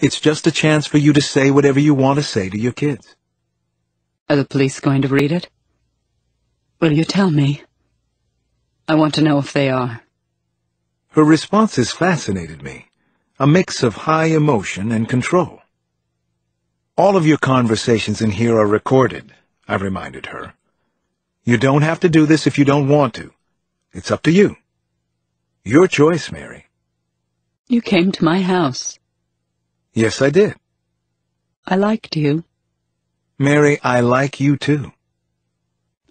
It's just a chance for you to say whatever you want to say to your kids. Are the police going to read it? Will you tell me? I want to know if they are. Her responses fascinated me, a mix of high emotion and control. All of your conversations in here are recorded, I reminded her. You don't have to do this if you don't want to. It's up to you. Your choice, Mary. You came to my house. Yes, I did. I liked you. Mary, I like you too.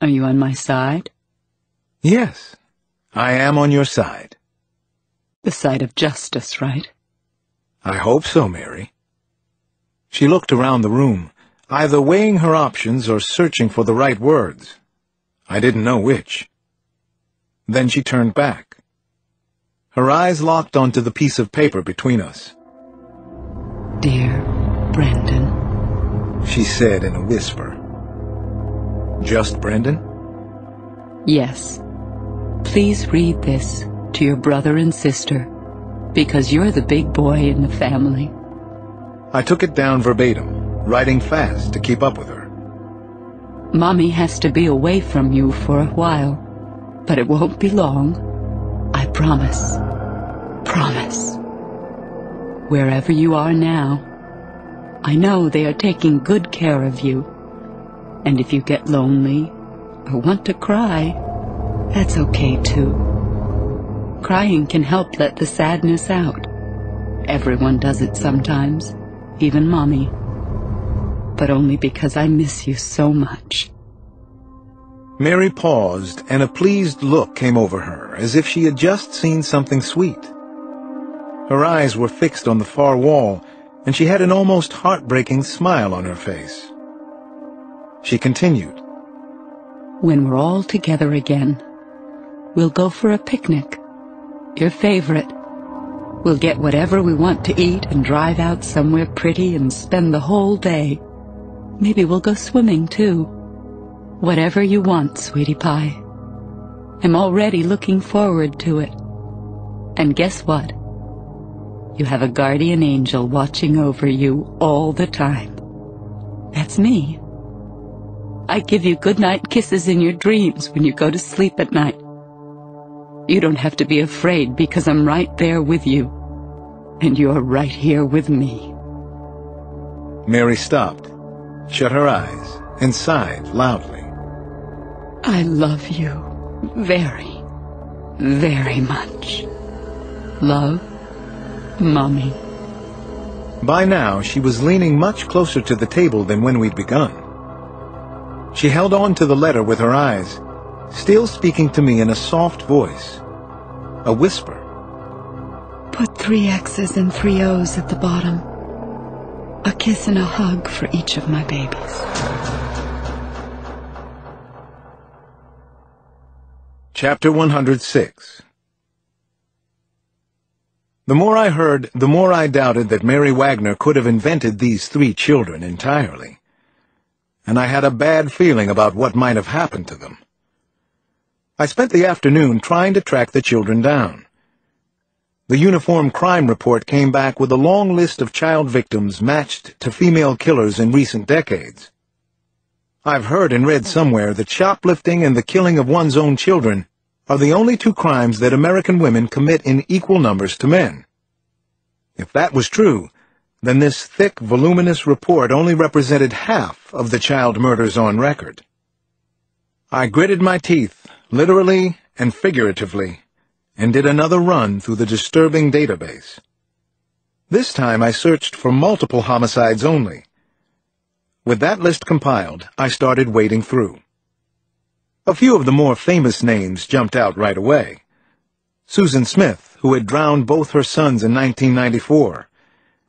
Are you on my side? Yes, I am on your side. The side of justice, right? I hope so, Mary. She looked around the room, either weighing her options or searching for the right words. I didn't know which. Then she turned back. Her eyes locked onto the piece of paper between us. Dear Brendan, she said in a whisper. Just Brendan? Yes. Please read this to your brother and sister, because you're the big boy in the family. I took it down verbatim, writing fast to keep up with her. Mommy has to be away from you for a while, but it won't be long. I promise. Promise. Wherever you are now, I know they are taking good care of you. And if you get lonely or want to cry, that's okay too. Crying can help let the sadness out. Everyone does it sometimes, even Mommy. But only because I miss you so much. Mary paused, and a pleased look came over her, as if she had just seen something sweet. Her eyes were fixed on the far wall, and she had an almost heartbreaking smile on her face. She continued. When we're all together again, we'll go for a picnic. Your favorite. We'll get whatever we want to eat and drive out somewhere pretty and spend the whole day. Maybe we'll go swimming, too. Whatever you want, sweetie pie. I'm already looking forward to it. And guess what? You have a guardian angel watching over you all the time. That's me. I give you goodnight kisses in your dreams when you go to sleep at night. You don't have to be afraid because I'm right there with you. And you're right here with me. Mary stopped, shut her eyes, and sighed loudly. I love you very, very much. Love, Mommy. By now, she was leaning much closer to the table than when we'd begun. She held on to the letter with her eyes, still speaking to me in a soft voice, a whisper. Put 3 X's and 3 O's at the bottom. A kiss and a hug for each of my babies. Chapter 106. The more I heard, the more I doubted that Mary Wagner could have invented these 3 children entirely. And I had a bad feeling about what might have happened to them. I spent the afternoon trying to track the children down. The Uniform Crime Report came back with a long list of child victims matched to female killers in recent decades. I've heard and read somewhere that shoplifting and the killing of one's own children are the only 2 crimes that American women commit in equal numbers to men. If that was true, then this thick, voluminous report only represented half of the child murders on record. I gritted my teeth, literally and figuratively, and did another run through the disturbing database. This time I searched for multiple homicides only. With that list compiled, I started wading through. A few of the more famous names jumped out right away. Susan Smith, who had drowned both her sons in 1994.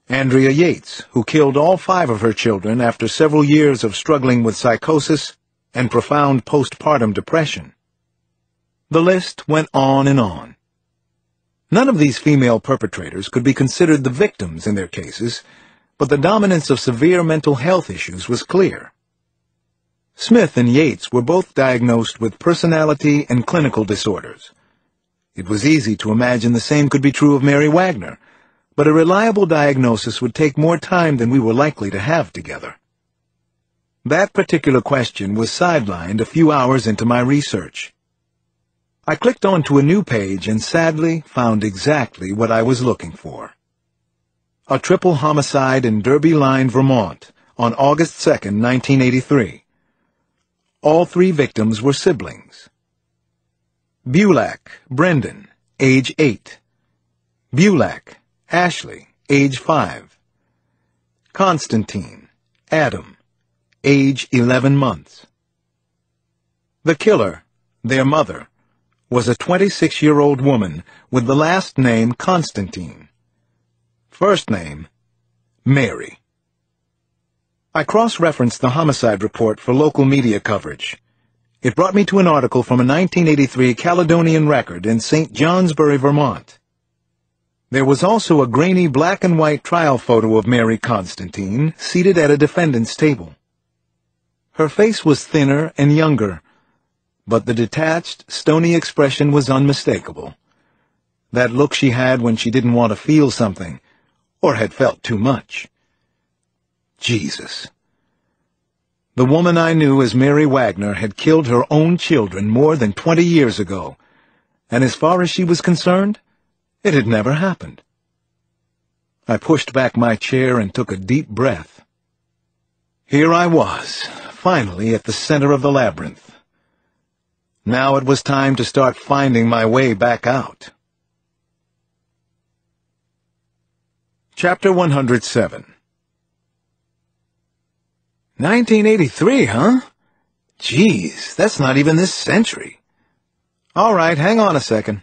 Andrea Yates, who killed all 5 of her children after several years of struggling with psychosis and profound postpartum depression. The list went on and on. None of these female perpetrators could be considered the victims in their cases, but the dominance of severe mental health issues was clear. Smith and Yates were both diagnosed with personality and clinical disorders. It was easy to imagine the same could be true of Mary Wagner, but a reliable diagnosis would take more time than we were likely to have together. That particular question was sidelined a few hours into my research. I clicked onto a new page and sadly found exactly what I was looking for. A triple homicide in Derby Line, Vermont, on August 2nd, 1983. All three victims were siblings. Bulak, Brendan, age 8. Bulak, Ashley, age 5. Constantine, Adam, age 11 months. The killer, their mother, was a 26-year-old woman with the last name Constantine. First name, Mary. I cross-referenced the homicide report for local media coverage. It brought me to an article from a 1983 Caledonian Record in St. Johnsbury, Vermont. There was also a grainy black-and-white trial photo of Mary Constantine seated at a defendant's table. Her face was thinner and younger, but the detached, stony expression was unmistakable. That look she had when she didn't want to feel something, or had felt too much. Jesus. The woman I knew as Mary Wagner had killed her own children more than 20 years ago, and as far as she was concerned, it had never happened. I pushed back my chair and took a deep breath. Here I was, finally at the center of the labyrinth. Now it was time to start finding my way back out. Chapter 107. 1983, huh? Geez, that's not even this century. All right, hang on a second.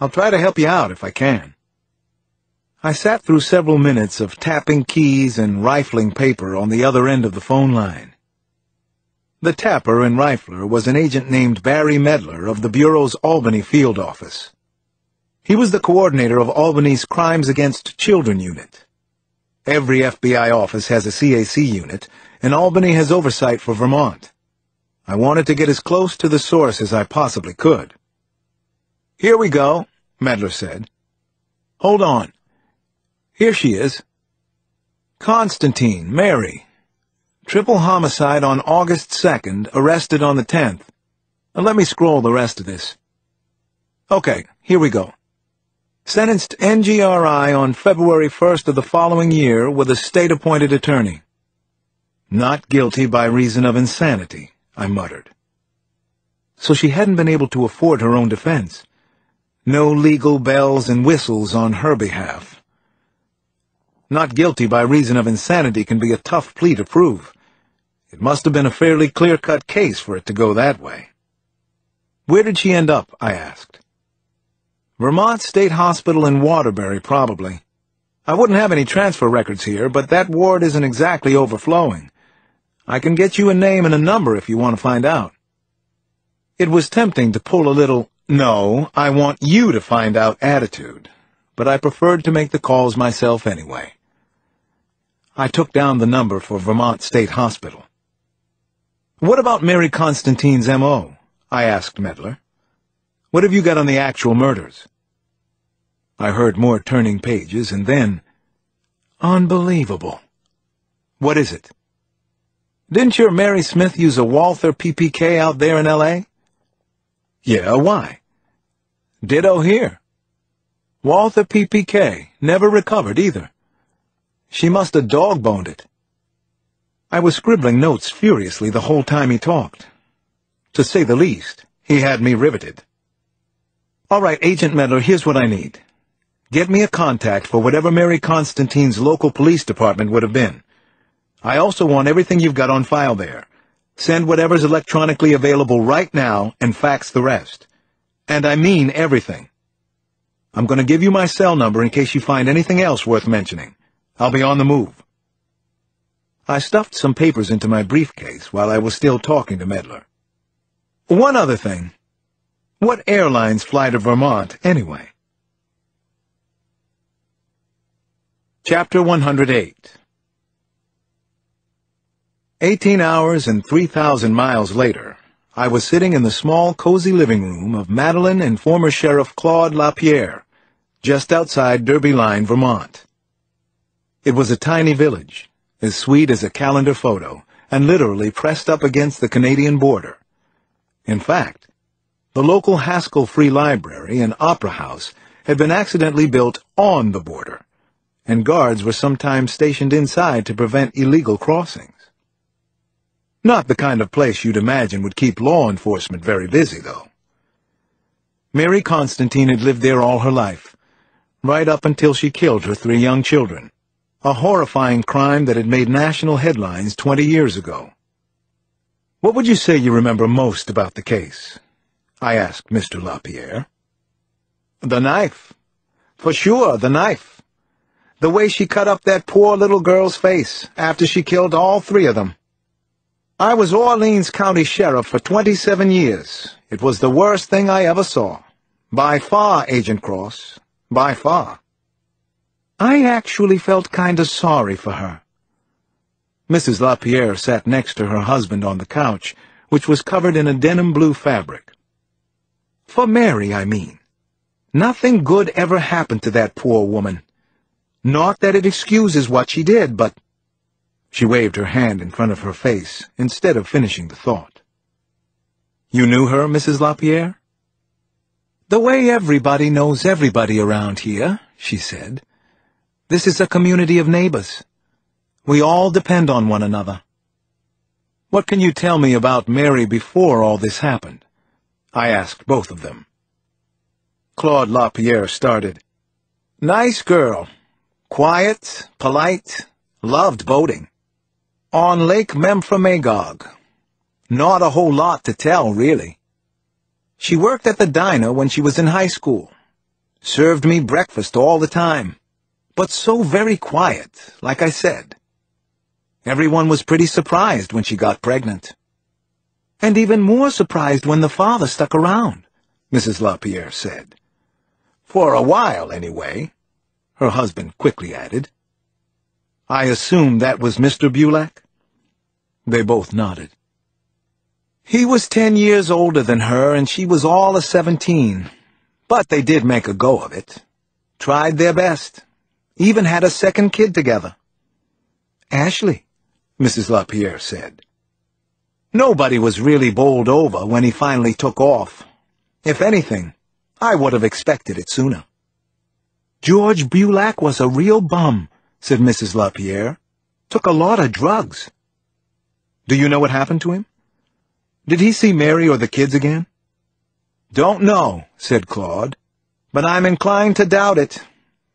I'll try to help you out if I can. I sat through several minutes of tapping keys and rifling paper on the other end of the phone line. The tapper and rifler was an agent named Barry Medler of the Bureau's Albany field office. He was the coordinator of Albany's Crimes Against Children unit. Every FBI office has a CAC unit, and Albany has oversight for Vermont. I wanted to get as close to the source as I possibly could. Here we go, Medler said. Hold on. Here she is. Constantine, Mary. Triple homicide on August 2nd, arrested on the 10th. Now let me scroll the rest of this. Okay, here we go. Sentenced NGRI on February 1st of the following year with a state-appointed attorney. Not guilty by reason of insanity, I muttered. So she hadn't been able to afford her own defense. No legal bells and whistles on her behalf. Not guilty by reason of insanity can be a tough plea to prove. It must have been a fairly clear-cut case for it to go that way. Where did she end up? I asked. Vermont State Hospital in Waterbury, probably. I wouldn't have any transfer records here, but that ward isn't exactly overflowing. I can get you a name and a number if you want to find out. It was tempting to pull a little, "No, I want you to find out" attitude, but I preferred to make the calls myself anyway. I took down the number for Vermont State Hospital. What about Mary Constantine's M.O.? I asked Medler. What have you got on the actual murders? I heard more turning pages, and then, unbelievable. What is it? Didn't your Mary Smith use a Walther PPK out there in L.A.? Yeah, why? Ditto here. Walther PPK, never recovered either. She must have dog-boned it. I was scribbling notes furiously the whole time he talked. To say the least, he had me riveted. All right, Agent Medler, here's what I need. Get me a contact for whatever Mary Constantine's local police department would have been. I also want everything you've got on file there. Send whatever's electronically available right now and fax the rest. And I mean everything. I'm going to give you my cell number in case you find anything else worth mentioning. I'll be on the move. I stuffed some papers into my briefcase while I was still talking to Medler. One other thing. What airlines fly to Vermont, anyway? Chapter 108. 18 hours and 3,000 miles later, I was sitting in the small, cozy living room of Madeline and former Sheriff Claude LaPierre, just outside Derby Line, Vermont. It was a tiny village, as sweet as a calendar photo, and literally pressed up against the Canadian border. In fact, the local Haskell Free Library and Opera House had been accidentally built on the border, and guards were sometimes stationed inside to prevent illegal crossings. Not the kind of place you'd imagine would keep law enforcement very busy, though. Mary Constantine had lived there all her life, right up until she killed her 3 young children, a horrifying crime that had made national headlines 20 years ago. "What would you say you remember most about the case?" I asked Mr. LaPierre. "The knife. For sure, the knife. The way she cut up that poor little girl's face after she killed all 3 of them. I was Orleans County Sheriff for 27 years. It was the worst thing I ever saw. By far, Agent Cross. By far." I actually felt kind of sorry for her. Mrs. LaPierre sat next to her husband on the couch, which was covered in a denim blue fabric. "For Mary, I mean. Nothing good ever happened to that poor woman. Not that it excuses what she did, but—" She waved her hand in front of her face, instead of finishing the thought. "You knew her, Mrs. LaPierre?" "The way everybody knows everybody around here," she said. "This is a community of neighbors. We all depend on one another." "What can you tell me about Mary before all this happened?" I asked both of them. Claude LaPierre started. "Nice girl. Quiet, polite, loved boating. On Lake Memphremagog. Not a whole lot to tell, really. She worked at the diner when she was in high school. Served me breakfast all the time. But so very quiet, like I said. Everyone was pretty surprised when she got pregnant. And even more surprised when the father stuck around," Mrs. LaPierre said. "For a while, anyway," her husband quickly added. "I assume that was Mr. Bulak?" They both nodded. "He was 10 years older than her, and she was all of 17. But they did make a go of it. Tried their best. Even had a second kid together." "Ashley," Mrs. LaPierre said. "Nobody was really bowled over when he finally took off. If anything, I would have expected it sooner." "George Bulak was a real bum," said Mrs. LaPierre. "Took a lot of drugs." "Do you know what happened to him? Did he see Mary or the kids again?" "Don't know," said Claude, "but I'm inclined to doubt it.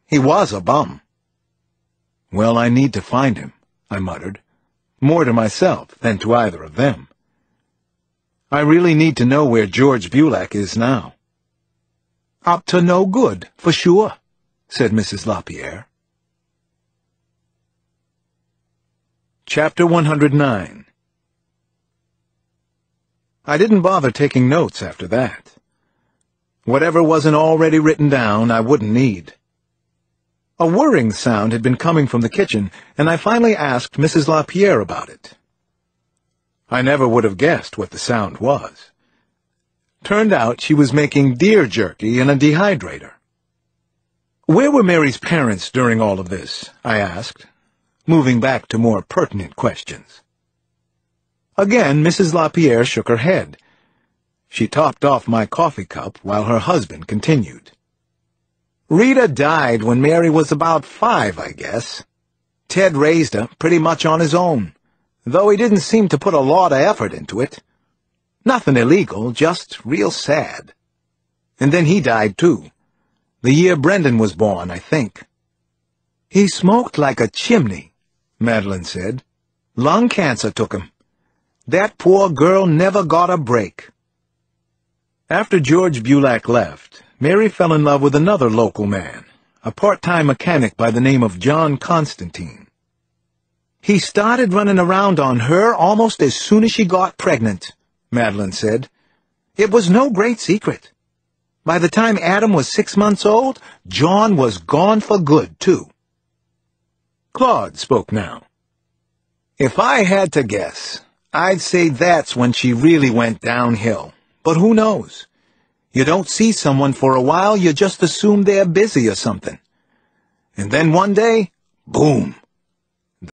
He was a bum." "Well, I need to find him," I muttered, more to myself than to either of them. "I really need to know where George Bulak is now." "Up to no good, for sure," said Mrs. LaPierre. Chapter 109. I didn't bother taking notes after that. Whatever wasn't already written down, I wouldn't need. A whirring sound had been coming from the kitchen, and I finally asked Mrs. LaPierre about it. I never would have guessed what the sound was. Turned out she was making deer jerky in a dehydrator. "Where were Mary's parents during all of this?" I asked, moving back to more pertinent questions. Again, Mrs. LaPierre shook her head. She topped off my coffee cup while her husband continued. "Rita died when Mary was about 5, I guess. Ted raised her pretty much on his own, though he didn't seem to put a lot of effort into it. Nothing illegal, just real sad. And then he died, too. The year Brendan was born, I think." "He smoked like a chimney," Madeline said. "Lung cancer took him. That poor girl never got a break." After George Bulak left, Mary fell in love with another local man, a part-time mechanic by the name of John Constantine. "He started running around on her almost as soon as she got pregnant," Madeline said. "It was no great secret. By the time Adam was 6 months old, John was gone for good, too." Claude spoke now. "If I had to guess, I'd say that's when she really went downhill. But who knows? You don't see someone for a while, you just assume they're busy or something. And then one day, Boom!